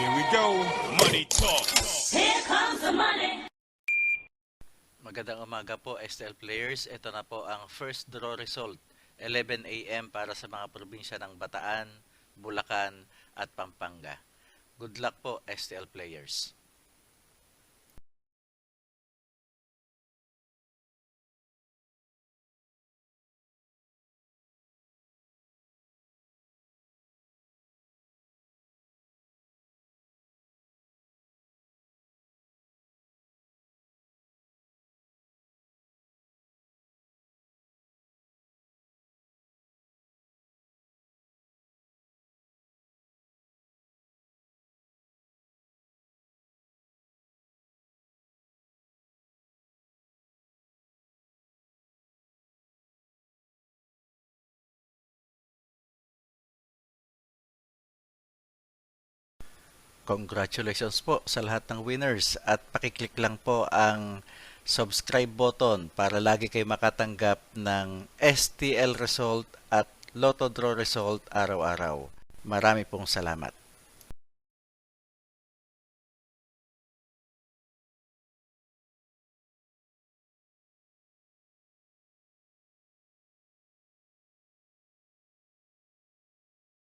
Here we go. Money talk. Here comes the money. Magandang umaga po, STL players. Ito na po ang first draw result. 11 a.m. para sa mga probinsya ng Bataan, Bulacan at Pampanga. Good luck po, STL players. Congratulations po sa lahat ng winners at pakiclick lang po ang subscribe button para lagi kayo makatanggap ng STL result at Lotto Draw result araw-araw. Marami pong salamat.